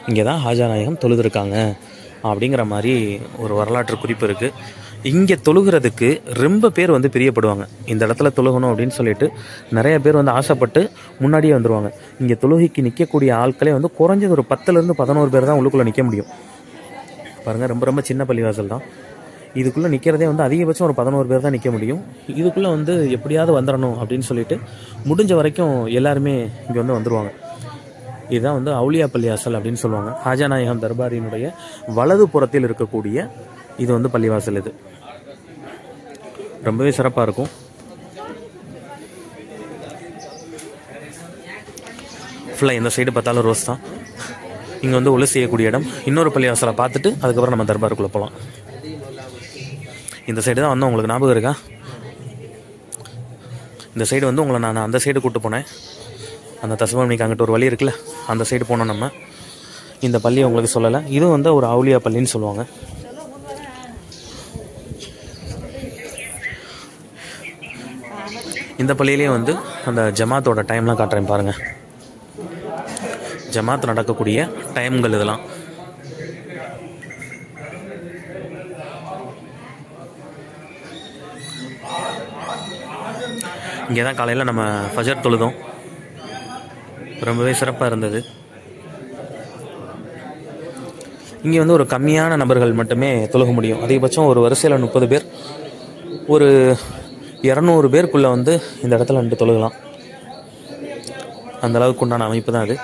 இங்கே தான் ஹாஜா நாயகம் தொழுதுருக்காங்க அப்படிங்கிற மாதிரி ஒரு வரலாற்று குறிப்பு இருக்குது. இங்கே தொழுகிறதுக்கு ரொம்ப பேர் வந்து பிரியப்படுவாங்க. இந்த இடத்துல தொழுகணும் அப்படின்னு சொல்லிட்டு நிறைய பேர் வந்து ஆசைப்பட்டு முன்னாடியே வந்துடுவாங்க. இங்கே தொழுகைக்கு நிற்கக்கூடிய ஆட்களே வந்து குறைஞ்சது ஒரு 10லேருந்து 11 பேர் தான் உள்ளுக்குள்ளே நிற்க முடியும். பாருங்கள், ரொம்ப ரொம்ப சின்ன பள்ளிவாசல் தான். இதுக்குள்ளே நிற்கிறதே வந்து அதிகபட்சம் ஒரு 11 பேர் தான் நிற்க முடியும். இதுக்குள்ளே வந்து எப்படியாவது வந்துடணும் அப்படின்னு சொல்லிட்டு முடிஞ்ச வரைக்கும் எல்லாருமே இங்கே வந்து வந்துடுவாங்க. இதுதான் வந்து அவுலியா பள்ளிவாசல் அப்படின்னு சொல்லுவாங்க. ஹாஜா நாயகம் தர்பாரினுடைய வலது புறத்தில் இருக்கக்கூடிய இது வந்து பள்ளிவாசல். இது ரொம்பவே சிறப்பாக இருக்கும். ஃபுல்லாக இந்த சைடு பார்த்தாலும் ரோஸ் தான். இங்கே வந்து ஒழு செய்யக்கூடிய இடம். இன்னொரு பள்ளிவாசலை பார்த்துட்டு அதுக்கப்புறம் நம்ம தர்பாருக்குள்ளே போகலாம். இந்த சைடு தான் வந்து உங்களுக்கு ஞாபகம் இருக்கா? இந்த சைடு வந்து உங்களை நான் அந்த சைடு கூப்பிட்டு போனேன். அந்த தசமணிக்கு அங்கிட்ட ஒரு வழி இருக்குல்ல, அந்த சைடு போனோம் நம்ம. இந்த பள்ளியை உங்களுக்கு சொல்லலை. இது வந்து ஒரு அவுலியா பள்ளின்னு சொல்லுவாங்க. இந்த பள்ளியிலேயே வந்து அந்த ஜமாத்தோட டைம்லாம் காட்டுறேன் பாருங்கள். ஜமாத் நடக்கக்கூடிய டைம்கள் இதெல்லாம். இங்கே தான் காலையில் நம்ம ஃபஜர் தொழுதோம். ரொம்பவே சிறப்பாக இருந்தது. இங்கே வந்து ஒரு கம்மியான நபர்கள் மட்டுமே தொழுக முடியும். அதிகபட்சம் ஒரு வரிசையில் 30 பேர், ஒரு 200 பேருக்குள்ளே வந்து இந்த இடத்துல வந்து தொழுகலாம். அந்த அளவுக்கு உண்டான அமைப்பு தான் அது.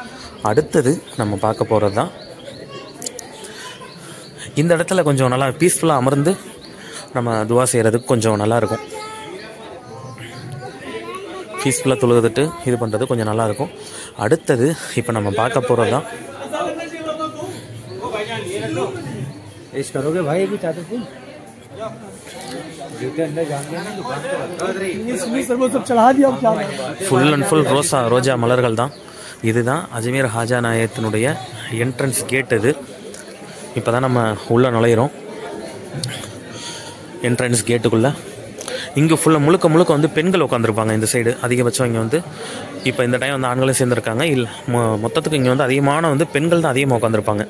அடுத்தது நம்ம பார்க்க போகிறது தான் இந்த இடத்துல கொஞ்சம் நல்லா பீஸ்ஃபுல்லாக அமர்ந்து நம்ம துவா செய்கிறதுக்கு கொஞ்சம் நல்லாயிருக்கும். பீஸ்ஃபுல்லாக தொழுதுட்டு இது பண்ணுறது கொஞ்சம் நல்லாயிருக்கும். அடுத்தது இப்போ நம்ம பார்க்க போகிறது தான் ஃபுல் அண்ட் ஃபுல் ரோஜா மலர்கள் தான். இதுதான் அஜ்மீர் ஹாஜா நாயகத்தினுடைய என்ட்ரன்ஸ் கேட். இது இப்போ தான் நம்ம உள்ளே நுழையிறோம். என்ட்ரன்ஸ் கேட்டுக்குள்ளே இங்கே ஃபுல்லாக முழுக்க வந்து பெண்கள் உட்காந்துருப்பாங்க. இந்த சைடு அதிகபட்சம் இங்கே வந்து இப்போ இந்த டைம் வந்து ஆண்களும் சேர்ந்துருக்காங்க. இல்லை மொத்தத்துக்கு இங்கே வந்து அதிகமான வந்து பெண்கள் தான் அதிகமாக உட்காந்துருப்பாங்க.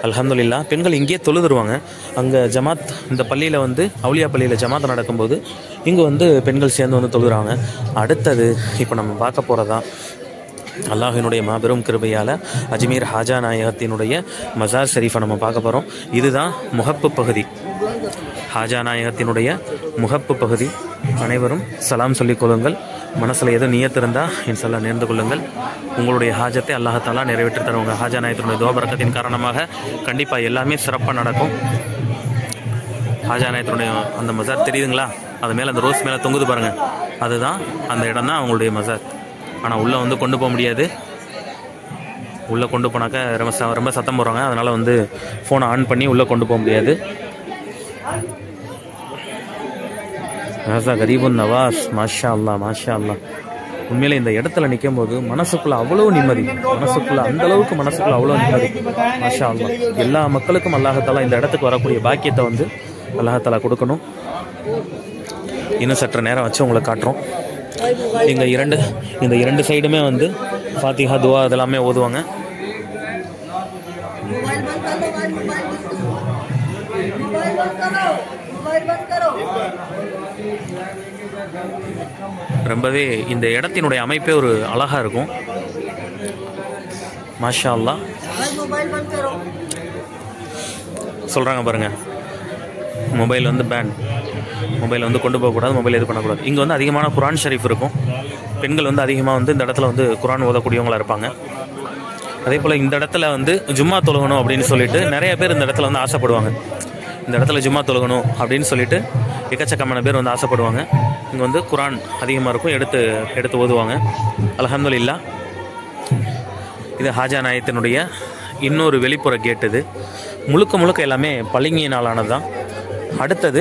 அல்ஹம்துலில்லாஹ் பெண்கள் இங்கேயே தொழுதுருவாங்க. அங்கே ஜமாத் இந்த பள்ளியில் வந்து அவுலியா பள்ளியில் ஜமாத் நடக்கும்போது இங்கே வந்து பெண்கள் சேர்ந்து வந்து தொழுகிறாங்க. அடுத்தது இப்போ நம்ம பார்க்க போகிறதா அல்லாஹினுடைய மாபெரும் கிருபையால் அஜ்மீர் ஹாஜா நாயகத்தினுடைய மஸார் ஷரீஃபை நம்ம பார்க்க போகிறோம். இதுதான் முகப்பு பகுதி, ஹாஜா நாயகத்தினுடைய முகப்பு பகுதி. அனைவரும் சலாம் சொல்லிக் கொள்ளுங்கள். மனசில் எதுவும் நியத்து இருந்தால் இன்ஷால்லாஹ் நேர்ந்து கொள்ளுங்கள். உங்களுடைய ஹாஜத்தை அல்லாஹ் நிறைவேற்றி தருவாங்க. ஹாஜா நாயகத்தினுடைய துஆ பரக்கத்தின் காரணமாக கண்டிப்பாக எல்லாமே சிறப்பாக நடக்கும். ஹாஜா நாயகத்தினுடைய அந்த மஸார் தெரியுதுங்களா? அது மேலே அந்த ரோஸ் மேலே தொங்குது பாருங்கள், அதுதான் அந்த இடம் தான் அவங்களுடைய மஸார். ஆனால் உள்ளே வந்து கொண்டு போக முடியாது. உள்ளே கொண்டு போனாக்கா ரொம்ப சத்தம் போடுறாங்க. அதனால் வந்து ஃபோனை ஆன் பண்ணி உள்ளே கொண்டு போக முடியாது. கரீபுன் நவாஸ், மாஷா அல்லா மாஷா அல்லா. உண்மையிலே இந்த இடத்துல நிற்கும் போது மனசுக்குள்ள அவ்வளோ நிம்மதி, மனசுக்குள்ள அந்த அளவுக்கு மனசுக்குள்ள அவ்வளோ நிம்மதி. மாஷா அல்லா. எல்லா மக்களுக்கும் அல்லாஹத்தாலா இந்த இடத்துக்கு வரக்கூடிய பாக்கியத்தை வந்து அல்லாஹத்தாலா கொடுக்கணும். இன்னும் சற்று நேரம் வச்சு உங்களுக்கு காட்டுறோம். இந்த இரண்டு சைடுமே வந்து ஃபாத்திஹா துவா இதெல்லாமே ஓதுவாங்க. ரொம்பவே இந்த இடத்தினுடைய அமைப்பே ஒரு அழகா இருக்கும். மாஷா அல்லாஹ். சொல்றாங்க பாருங்க, மொபைல் வந்து பேன், மொபைல் வந்து கொண்டு போகக்கூடாது, மொபைல் இது பண்ணக்கூடாது. இங்கே வந்து அதிகமான குரான் ஷரீஃப் இருக்கும். பெண்கள் வந்து அதிகமாக வந்து இந்த இடத்துல வந்து குரான் ஓதக்கூடியவங்களா இருப்பாங்க. அதே போல் இந்த இடத்துல வந்து ஜும்மா தொழுகணும் அப்படின்னு சொல்லிட்டு நிறைய பேர் இந்த இடத்துல வந்து ஆசைப்படுவாங்க. இந்த இடத்துல ஜும்மா தொழுகணும் அப்படின்னு சொல்லிட்டு எக்கச்சக்கமான பேர் வந்து ஆசைப்படுவாங்க. இங்கே வந்து குரான் அதிகமாக இருக்கும், எடுத்து ஓதுவாங்க. அல்ஹம்துலில்லாஹ். இது ஹாஜா நாயகத்தினுடைய இன்னொரு வெளிப்புற கேட். இது முழுக்க எல்லாமே பளிங்கியினாலானது தான். அடுத்தது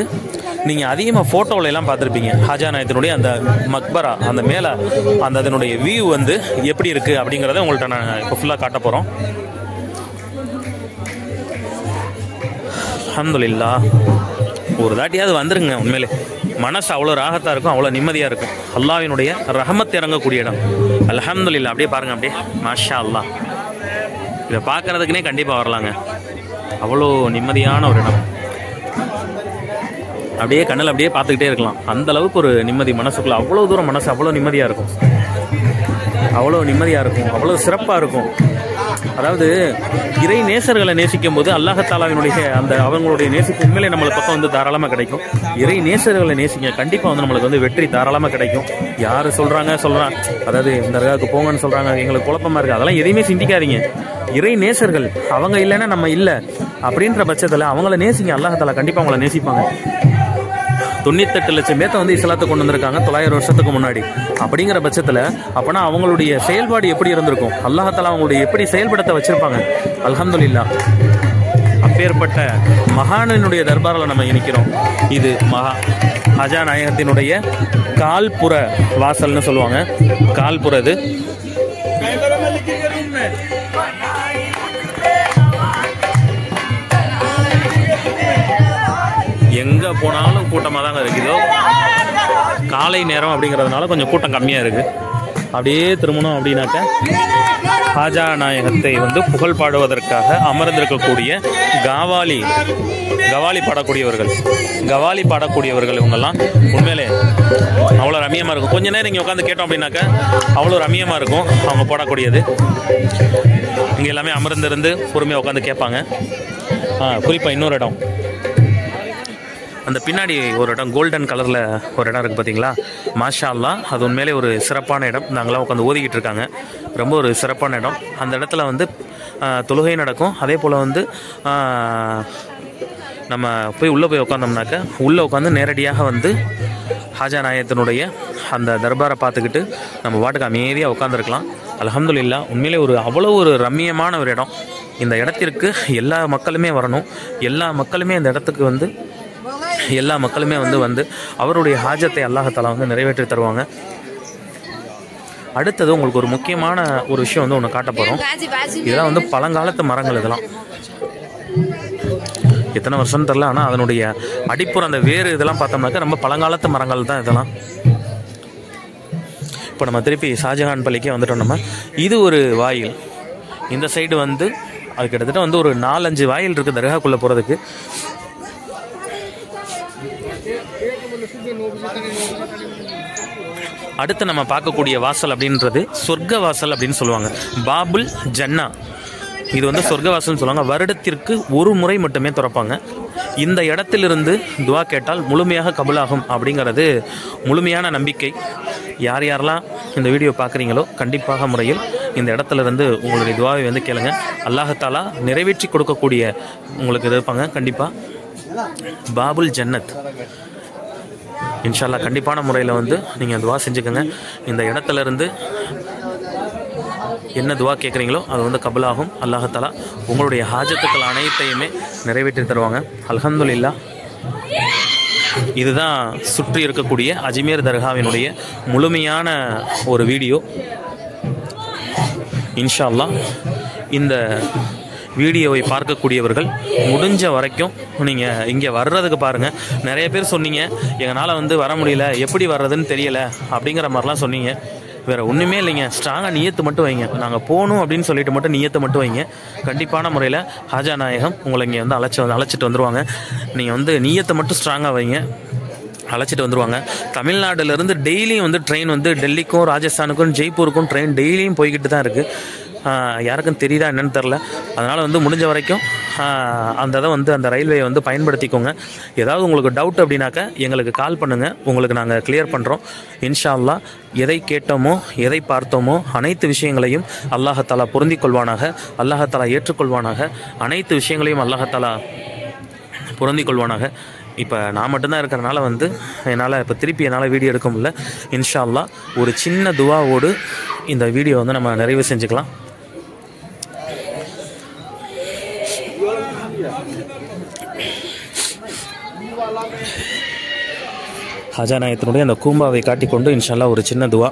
நீங்கள் அதிகமாக ஃபோட்டோவிலலாம் பார்த்துருப்பீங்க ஹாஜா நாயகத்தினுடைய அந்த மக்பரா, அந்த மேலே அந்த அதனுடைய வியூ வந்து எப்படி இருக்குது அப்படிங்கிறத உங்கள்கிட்ட நான் இப்போ ஃபுல்லாக காட்ட போகிறோம். அல்ஹம்துலில்லாஹ், ஒரு தாட்டியாவது வந்துருங்க. உண்மையிலே மனசு அவ்வளோ ராகத்தாக இருக்கும், அவ்வளோ நிம்மதியாக இருக்கும். அல்லாஹ்வினுடைய ரஹமத் இறங்கக்கூடிய இடம். அல்ஹம்துலில்லாஹ். அப்படியே பாருங்கள், அப்படியே மாஷா அல்லாஹ். இதை பார்க்குறதுக்குனே கண்டிப்பாக வரலாங்க. அவ்வளோ நிம்மதியான ஒரு இடம். அப்படியே கண்ணில் அப்படியே பார்த்துக்கிட்டே இருக்கலாம். அந்த அளவுக்கு ஒரு நிம்மதி மனசுக்குள்ளே. அவ்வளோ தூரம் மனசு அவ்வளோ நிம்மதியாக இருக்கும், அவ்வளோ நிம்மதியாக இருக்கும், அவ்வளோ சிறப்பாக இருக்கும். அதாவது இறை நேசர்களை நேசிக்கும் போது அல்லாஹ்தாலாவினுடைய அந்த அவங்களுடைய நேசிப்பு உண்மையிலே நம்மளுக்கு பக்கம் வந்து தாராளமாக கிடைக்கும். இறை நேசர்களை நேசிங்க, கண்டிப்பாக வந்து நம்மளுக்கு வந்து வெற்றி தாராளமாக கிடைக்கும். யார் சொல்கிறாங்க அதாவது இந்த தர்காவுக்கு போங்கன்னு சொல்கிறாங்க, எங்களுக்கு குழப்பமாக இருக்குது, அதெல்லாம் எதையுமே சிந்திக்காதீங்க. இறை நேசர்கள் அவங்க இல்லைன்னா நம்ம இல்லை அப்படின்ற பட்சத்தில் அவங்கள நேசிங்க. அல்லாஹ்தாலா கண்டிப்பாக அவங்கள நேசிப்பாங்க. 98 லட்சம் பேர்த்த வந்து இஸ்லாத்தை கொண்டு வந்திருக்காங்க 900 வருஷத்துக்கு முன்னாடி. அப்படிங்கிற பட்சத்தில் அப்போனா அவங்களுடைய செயல்பாடு எப்படி இருந்திருக்கும், அல்லாஹ்தாலா அவங்களுடைய எப்படி செயல்படுத்த வச்சிருப்பாங்க. அல்ஹம்துலில்லாஹ். அப்பேற்பட்ட மகானினுடைய தர்பாரில் நம்ம இணைக்கிறோம். இது ஹாஜா நாயகத்தினுடைய கால்புற வாசல்னு சொல்லுவாங்க. கால்புற இது எங்கே போனாலும் கூட்டமாக தாங்க இருக்குதோ. காலை நேரம் அப்படிங்கிறதுனால கொஞ்சம் கூட்டம் கம்மியாக இருக்குது. அப்படியே திரும்பணும் அப்படின்னாக்க ஹாஜா நாயகத்தை வந்து புகழ் பாடுவதற்காக அமர்ந்திருக்கக்கூடிய கவாலி பாடக்கூடியவர்கள் இவங்கெல்லாம் உண்மையிலே அவ்வளோ ரம்மியமாக இருக்கும். கொஞ்ச நேரம் இங்கே உட்காந்து கேட்டோம் அப்படின்னாக்க அவ்வளோ ரம்மியமாக இருக்கும் அவங்க பாடக்கூடியது. இங்கே எல்லாமே அமர்ந்திருந்து பொறுமையாக உட்காந்து கேட்பாங்க. குறிப்பாக இன்னொரு இடம், அந்த பின்னாடி ஒரு இடம் கோல்டன் கலரில் ஒரு இடம் இருக்குது பார்த்தீங்களா, மாஷா அல்லாஹ். அது உண்மையிலே ஒரு சிறப்பான இடம். நாங்களாம் உட்காந்து ஓதிக்கிட்டு இருக்காங்க. ரொம்ப ஒரு சிறப்பான இடம். அந்த இடத்துல வந்து தொழுகை நடக்கும். அதே போல் வந்து நம்ம உள்ளே போய் உட்காந்தோம்னாக்க உள்ளே உட்காந்து நேரடியாக வந்து ஹாஜா நாயகத்தினுடைய அந்த தர்பாரை பார்த்துக்கிட்டு நம்ம பாட்டுக்கு அமைதியாக உட்காந்துருக்கலாம். அல்ஹம்துலில்லாஹ். உண்மையிலே அவ்வளோ ஒரு ரம்மியமான ஒரு இடம். இந்த இடத்திற்கு எல்லா மக்களுமே வரணும். எல்லா மக்களுமே இந்த இடத்துக்கு வந்து வந்து அவருடைய ஹாஜத்தை அல்லாஹ்தாலா வந்து நிறைவேற்றி தருவாங்க. அடுத்தது உங்களுக்கு ஒரு முக்கியமான ஒரு விஷயம் வந்து ஒன்று காட்ட போகிறோம். இதெல்லாம் வந்து பழங்காலத்து மரங்கள். இதெல்லாம் எத்தனை வருஷம்னு தெரில, ஆனால் அதனுடைய அடிப்புற அந்த வேறு இதெல்லாம் பார்த்தோம்னாக்கா ரொம்ப பழங்காலத்து மரங்கள் தான் இதெல்லாம். இப்போ நம்ம திருப்பி ஷாஜஹான் பள்ளிக்கே வந்துட்டோம். நம்ம இது ஒரு வாயில். இந்த சைடு வந்து அது கிட்டத்தட்ட வந்து ஒரு 4-5 வாயில் இருக்குது தர்காக்குள்ளே போகிறதுக்கு. அடுத்து நம்ம பார்க்கக்கூடிய வாசல் அப்படின்றது சொர்க்க வாசல் அப்படின்னு சொல்லுவாங்க. பாபுல் ஜன்னா. இது வந்து சொர்க்க வாசல்னு சொல்லுவாங்க. வருடத்திற்கு ஒரு முறை மட்டுமே திறப்பாங்க. இந்த இடத்திலிருந்து துவா கேட்டால் முழுமையாக கபுலாகும் அப்படிங்கிறது முழுமையான நம்பிக்கை. யார் யாரெல்லாம் இந்த வீடியோ பார்க்குறீங்களோ கண்டிப்பாக முறையில் இந்த இடத்துல இருந்து உங்களுடைய துவாவை வந்து கேளுங்க. அல்லாஹ்தாலா நிறைவேற்றி கொடுக்கக்கூடிய உங்களுக்கு இருப்பாங்க கண்டிப்பாக. பாபுல் ஜன்னத் இன்ஷா அல்லாஹ் கண்டிப்பான முறையில் வந்து நீங்கள் துவா செஞ்சுக்கோங்க. இந்த இடத்துல இருந்து என்ன துவா கேட்குறீங்களோ அது வந்து கபுலாகும். அல்லாஹ்தாலா உங்களுடைய ஹாஜத்துக்கள் அனைத்தையுமே நிறைவேற்றி தருவாங்க. அல்ஹம்துலில்லாஹ். இதுதான் சுற்றி இருக்கக்கூடிய அஜ்மீர் தர்காவினுடைய முழுமையான ஒரு வீடியோ. இன்ஷா அல்லாஹ் இந்த வீடியோவை பார்க்கக்கூடியவர்கள் முடிஞ்ச வரைக்கும் நீங்கள் இங்கே வர்றதுக்கு பாருங்கள். நிறைய பேர் சொன்னீங்க எங்களால் வந்து வர முடியல, எப்படி வர்றதுன்னு தெரியலை அப்படிங்கிற மாதிரிலாம் சொன்னீங்க. வேறு ஒன்றுமே இல்லைங்க, ஸ்ட்ராங்காக நியத்து மட்டும் வைங்க. நாங்கள் போகணும் அப்படின்னு சொல்லிட்டு மட்டும் நியத்தை மட்டும் வைங்க. கண்டிப்பான முறையில் ஹாஜா நாயகம் உங்களை இங்கே வந்து அழைச்சிட்டு வந்துடுவாங்க. நீங்கள் வந்து நியத்தை மட்டும் ஸ்ட்ராங்காக வைங்க, அழைச்சிட்டு வந்துடுவாங்க. தமிழ்நாடுலேருந்து டெய்லியும் வந்து ட்ரெயின் வந்து டெல்லிக்கும் ராஜஸ்தானுக்கும் ஜெய்ப்பூருக்கும் ட்ரெயின் டெய்லியும் போய்கிட்டு தான் இருக்குது. யாருக்கும் தெரியுதா என்னன்னு தெரில. அதனால் வந்து முடிஞ்ச வரைக்கும் அந்த இதை வந்து அந்த ரயில்வேயை வந்து பயன்படுத்திக்கோங்க. ஏதாவது உங்களுக்கு டவுட் அப்படின்னாக்கா எங்களுக்கு கால் பண்ணுங்கள், உங்களுக்கு நாங்கள் கிளியர் பண்ணுறோம். இன்ஷா அல்லாஹ் எதை கேட்டோமோ எதை பார்த்தோமோ அனைத்து விஷயங்களையும் அல்லாஹ்தாலா பொருந்திக் கொள்வானாக, அல்லாஹ்தாலா ஏற்றுக்கொள்வானாக. அனைத்து விஷயங்களையும் அல்லாஹ்தாலா பொருந்திக் கொள்வானாக. இப்போ நான் மட்டும்தான் இருக்கிறனால வந்து என்னால் இப்போ திருப்பி என்னால் வீடியோ எடுக்க முடியல. இன்ஷா அல்லாஹ் ஒரு சின்ன துவாவோடு இந்த வீடியோ வந்து நம்ம நிறைவு செஞ்சுக்கலாம். ஹாஜா நாயத்தினுடைய அந்த கூம்பாவை காட்டிக்கொண்டு இன்ஷா அல்லாஹ் ஒரு சின்ன துவா.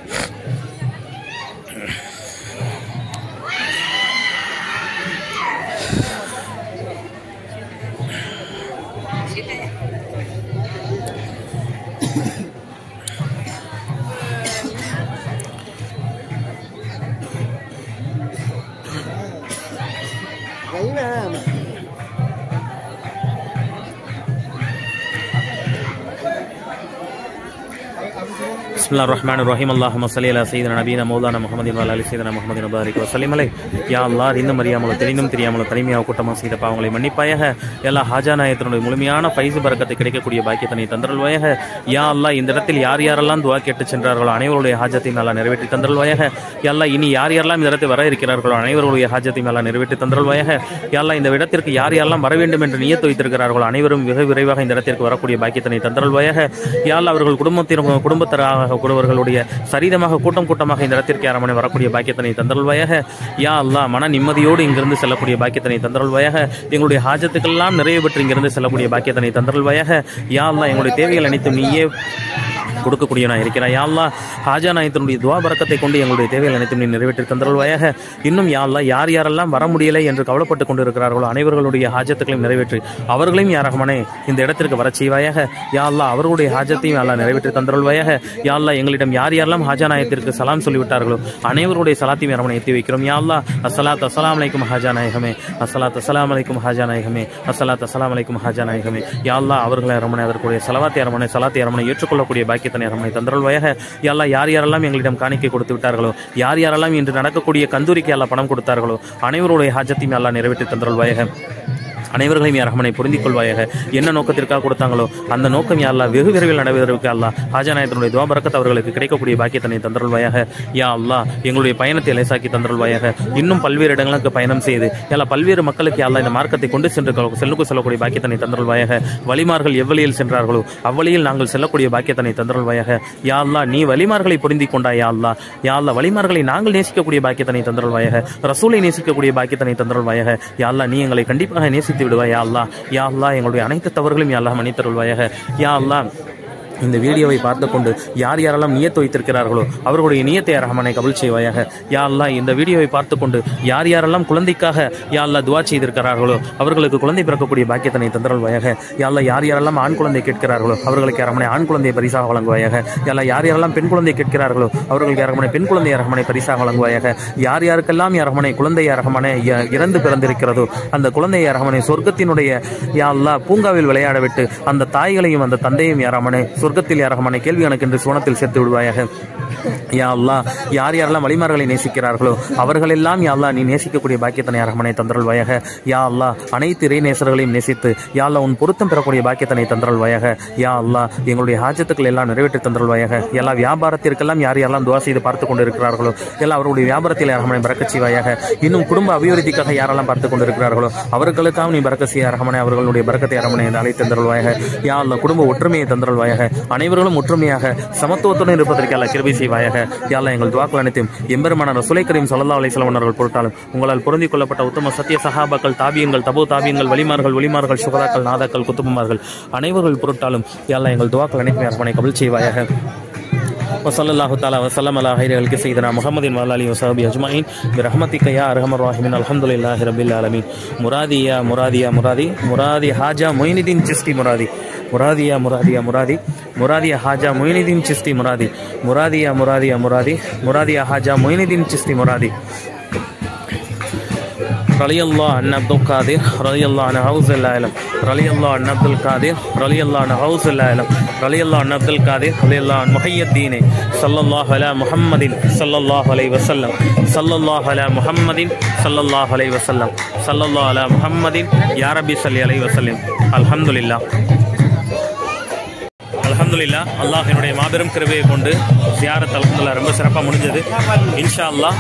பிஸ்மில்லாஹிர்ரஹ்மானிர்ரஹீம். அல்லாஹும்ம ஸல்லி அலா ஸய்யிதினா நபியினா மௌலானா முஹம்மதின் வ அலா ஆலி ஸய்யிதினா முஹம்மதின் வ பாரிக் வ ஸல்லிம் அலைஹி. யா அல்லாஹ், அறிந்தும் அறியாமலோ தெரிந்தும் தெரியாமலோ தனிமையாக கூட்டமாக செய்த பாவங்களை மன்னிப்பாயாக. எல்லா ஹாஜா நாயத்தினுடைய முழுமையான ஃபைஸ் பரக்கத்தை கிடைக்கக்கூடிய பாக்கியத்தினை தந்தருள்வாயாக. யா அல்லாஹ், இந்த இடத்தில் யார் யாரெல்லாம் துஆ கேட்டு சென்றார்களோ அனைவருடைய ஹாஜத்தையும் நல்லா நிறைவேற்றி தந்தருள்வாயாக. யா அல்லாஹ், இனி யார் யாரெல்லாம் இந்த இடத்தில் வர இருக்கிறார்களோ அனைவருடைய ஹாஜத்தையும் நல்லா நிறைவேற்றி தந்தருள்வாயாக. யா அல்லாஹ், இந்த இடத்திற்கு யார் யாரெல்லாம் வர வேண்டும் என்று நியத்து வைத்திருக்கிறார்களோ அனைவரும் வெகு விரைவாக இந்த இடத்திற்கு வரக்கூடிய பாக்கியத்தினை தந்தருள்வாயாக. யா அல்லாஹ், அவர்கள் குடும்பத்தராக கூடவர்களுடைய சரிதமாக கூட்டம் கூட்டமாக இந்த இடத்திற்கு அரமனை வரக்கூடிய பாக்கியத்தினை தந்தருள்வாயாக. யா அல்லாஹ், மன நிம்மதியோடு இங்கிருந்து செல்லக்கூடிய பாக்கியத்தினை தந்தருள்வாயாக. எங்களுடைய ஹாஜத்துக்கெல்லாம் நிறைவு பெற்று இங்கிருந்து செல்லக்கூடிய பாக்கியத்தினை தந்தருள்வாயாக. யா அல்லாஹ், எங்களுடைய தேவைகள் அனைத்தும் நீயே கொடுக்கக்கூடியவனா இருக்கிறாய். யா அல்லாஹ், ஹாஜா நாயத்தினுடைய துஆ பரக்கத்தை கொண்டு எங்களுடைய தேவைகள் அனைத்தும் நீ நிறைவேற்றி தந்தருள்வாயாக. இன்னும் யா அல்லாஹ், யார் யாரெல்லாம் வர முடியலை என்று கவலைப்பட்டு கொண்டிருக்கிறார்களோ அனைவர்களுடைய ஹாஜத்துக்களையும் நிறைவேற்றி அவர்களையும் யா ரஹ்மானே இந்த இடத்திற்கு வர செய்வாயாக. யா அல்லாஹ், அவர்களுடைய ஹாஜத்தையும் அல்லாஹ் நிறைவேற்றி தந்தருள்வாயாக. யா அல்லாஹ், எங்களிடம் யார் யாரெல்லாம் ஹாஜா நாயத்திற்கு சலாம் சொல்லிவிட்டார்களோ அனைவருடைய சலாத்தையும் அரமனை ஏற்றி வைக்கிறோம். யா அல்லாஹ், அஸ்ஸலாத்து அஸ்ஸலாமு அலைக்கும் ஹாஜா நாயகமே, அஸ்ஸலாத்து அஸ்ஸலாமு அலைக்கும் ஹாஜா நாயகமே, அஸ்ஸலாத்து அஸ்ஸலாமு அலைக்கும் ஹாஜா நாயகமே. யா அல்லாஹ், அவர்களை அரமனை அதற்குரிய சலவாத்தை அரமனை சலாத்தை அரமனை ஏற்றுக்கொள்ளக்கூடிய பாக்கியத்தினை அரமனை தந்தருள்வாயாக. யா அல்லாஹ், யார் யாரெல்லாம் எங்களிடம் காணிக்கை கொடுத்து விட்டார்களோ, யார் யாரெல்லாம் இன்று நடக்கக்கூடிய கந்தூரிக்கு அல்லாஹ் பணம் கொடுத்தார்களோ அனைவருடைய ஹாஜத்தையும் அல்லாஹ் நிறைவேற்றி தந்தருள்வாயாக. அனைவர்களையும் யா ரஹ்மானை பொருந்திக் கொள்வாயாக. என்ன நோக்கத்திற்காக கொடுத்தாங்களோ அந்த நோக்கம் யா அல்லாஹ் வெகு விரைவில் நடைபெறுவதற்கு அல்லாஹ் ஹாஜா நாயத்தினுடைய துஆ பரக்கத் அவர்களுக்கு கிடைக்கக்கூடிய பாக்கியத்தினை தந்தருள்வாயாக. யா அல்லாஹ், எங்களுடைய பயணத்தை லேசாக்கி தந்தருள்வாயாக. இன்னும் பல்வேறு இடங்களுக்கு பயணம் செய்து எல்லா பல்வேறு மக்களுக்கு யா அல்லாஹ் இந்த மார்க்கத்தை கொண்டு செல்லக்கூடிய பாக்கியத்தினை தந்தருள்வாயாக. வலிமார்கள் எவ்வழியில் சென்றார்களோ அவ்வழியில் நாங்கள் செல்லக்கூடிய பாக்கியத்தினை தந்தருள்வாயாக. யா அல்லாஹ், நீ வலிமார்களை பொருந்திக் கொண்டாய். யா அல்லாஹ், யா அல்லாஹ், வலிமார்களை நாங்கள் நேசிக்கக்கூடிய பாக்கியத்தினை தந்தருள்வாயாக. ரசூலை நேசிக்கக்கூடிய பாக்கியத்தினை தந்தருள்வாயாக. யா அல்லாஹ், நீ எங்களை கண்டிப்பாக நேசித்து விடுவாய். யா அல்லாஹ், யா அல்லாஹ், எங்களுடைய அனைத்து தவறுகளையும் யா அல்லாஹ் மன்னித்தருள்வாயாக. யா அல்லாஹ், இந்த வீடியோவை பார்த்து கொண்டு யார் யாரெல்லாம் நியத்து வைத்திருக்கிறார்களோ அவர்களுடைய நியத்தை ரஹ்மானை கபூல் செய்வாயாக. யா அல்லாஹ், இந்த வீடியோவை பார்த்து கொண்டு யார் யாரெல்லாம் குழந்தைக்காக யா அல்லாஹ் துஆ செய்திருக்கிறார்களோ அவர்களுக்கு குழந்தை பிறக்கக்கூடிய பாக்கியத்தினை தந்தருள்வாயாக. யா அல்லாஹ், யார் யாரெல்லாம் ஆண் குழந்தை கேட்கிறார்களோ அவர்களுக்கு ரஹ்மானை ஆண் குழந்தையை பரிசாக வழங்குவாயாக. யா அல்லாஹ், யார் யாரெல்லாம் பெண் குழந்தை கேட்கிறார்களோ அவர்களுக்கு ரஹ்மானை பெண் குழந்தையை ரஹ்மானை பரிசாக வழங்குவாயாக. யார் யாருக்கெல்லாம் யா ரஹ்மானை குழந்தையை ரஹ்மானை இறந்து பிறந்திருக்கிறதோ அந்த குழந்தையை ரஹ்மானை சொர்க்கத்தினுடைய யா அல்லாஹ் பூங்காவில் விளையாட விட்டு அந்த தாய்களையும் அந்த தந்தையும் யா ரஹ்மானை சொர்க்கத்தில் யா ரஹ்மானை கேள்வி கணக்கென்று சுவனத்தில் சேர்த்து விடுவாயாக. யா அல்லாஹ், யார் யாரெல்லாம் வலிமார்களை நேசிக்கிறார்களோ அவர்களெல்லாம் யா அல்லாஹ் நீ நேசிக்கக்கூடிய பாக்கியத்தினை ரஹ்மானை தந்தருள்வாயாக. யா அல்லாஹ், அனைத்து இறை நேசர்களையும் நேசித்து யா அல்லாஹ் உன் பொருத்தம் பெறக்கூடிய பாக்கியத்தினை தந்தருள்வாயாக. யா அல்லாஹ், எங்களுடைய ஹாஜத்துக்கள் எல்லாம் நிறைவேற்றி தந்தருள்வாயாக. எல்லா வியாபாரத்திற்கெல்லாம் யார் யாரெல்லாம் துஆ செய்து பார்த்து கொண்டிருக்கிறார்களோ எல்லா அவருடைய வியாபாரத்தில் ரஹ்மானை பரக்கத் செய்வாயாக. இன்னும் குடும்ப அபிவிருத்திக்காக யாரெல்லாம் பார்த்து கொண்டிருக்கிறார்களோ அவர்களுக்காக நீ பரக்கத் செய்ய ரஹ்மானை அவர்களுடைய பரக்கத்தை ரஹ்மானை அழைத்து தந்தருள்வாயாக. யா அல்லாஹ், குடும்ப ஒற்றுமையை தந்தருள்வாயாக. அனைவர்களும் ஒற்றுமையாக சமத்துவத்துடன் இருப்பதற்கு அல்லாஹ் கிருபை செய்வாயாக. யா அல்லாஹ், எங்கள் துஆக்கள் அனைத்தும் எம்பெருமானார் ரசூலை கரீம் ஸல்லல்லாஹு அலைஹி வஸல்லம் அவர்கள் பொருட்டாலும் உங்களால் பொருந்திக் கொள்ளப்பட்ட உத்தம சத்திய சஹாபாக்கள், தாபியங்கள், தபு தாபியங்கள், வலிமார்கள், சுகதாக்கள், நாதாக்கள், குத்துபமார்கள் அனைவர்கள் பொருட்டாலும் யா அல்லாஹ் எங்கள் துஆக்கள் அனைத்தும் ரஹ்மானை கபூல் செய்வாயாக. வஸல்லல்லாஹு தஆலா வஸல்லம் அலா ஹைரில் சய்யிதினா முஹம்மதின் வ ஆலிஹி வஸஹ்பிஹி அஜ்மஈன் பிரஹ்மதிக யா அர்ஹமர் ராஹிமீன். அல்ஹம்துலில்லாஹி ரப்பில் ஆலமீன். முராதி ஹாஜா மொய்னுதீன் சிஸ்தி முராதியா ஹாஜா மொய்னுதீன் சிஸ்தி முராதியா ஹாஜா மொய்னுதீன் சிஸ்தி முராதி ரலியல்லாஹு அன் அப்துல் காதிர் ரலியல்லாஹு அன் ஹவுஸுல் ஆலம் ரலியல்லாஹு அன் அப்துல் காதிர் ரலியல்லாஹு அன் ஹவுஸுல் ஆலம் ரலியல்லாஹு அன் அப்துல் காதிர் ரலியல்லாஹு அன் முஹய்யித்தீன் ஸல்லல்லாஹு அலா முஹம்மதின் ஸல்லல்லாஹு அலைஹி வஸல்லம் ஸல்லல்லாஹு அலா முஹம்மதின் ஸல்லல்லாஹு அலைஹி வஸல்லம் ஸல்லல்லாஹு அலா முஹம்மதின் யா ரப்பி ஸல்லி அலைஹி வஸல்லம். அல்ஹம்துலில்லாஹ். அல்ஹம்துலில்லாஹ், அல்லாஹ்வினுடைய மாபெரும் கிருபையை கொண்டு சியாரத் அல்ஹம்துலில்லாஹ் ரொம்ப சிறப்பாக முடிஞ்சது. இன்ஷா அல்லாஹ்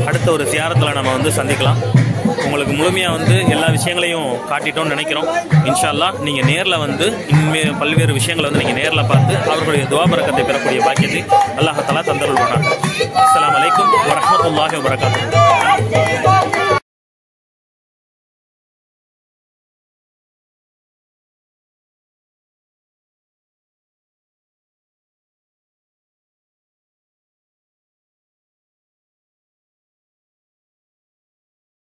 அடுத்த ஒரு சியாரத்தில் நம்ம சந்திக்கலாம். உங்களுக்கு முழுமையாக எல்லா விஷயங்களையும் காட்டிட்டோம்னு நினைக்கிறோம். இன்ஷா அல்லாஹ் நீங்கள் நேரில் இனிமேல் பல்வேறு விஷயங்களை நீங்கள் நேரில் பார்த்து அவர்களுடைய துஆ பரக்கத்தை பெறக்கூடிய பாக்கியத்தை அல்லாஹ் தஆலா தந்தருள்வானாக. அஸ்ஸலாமு அலைக்கும் வரஹ்மத்துல்லாஹி வபரகாத்துஹு.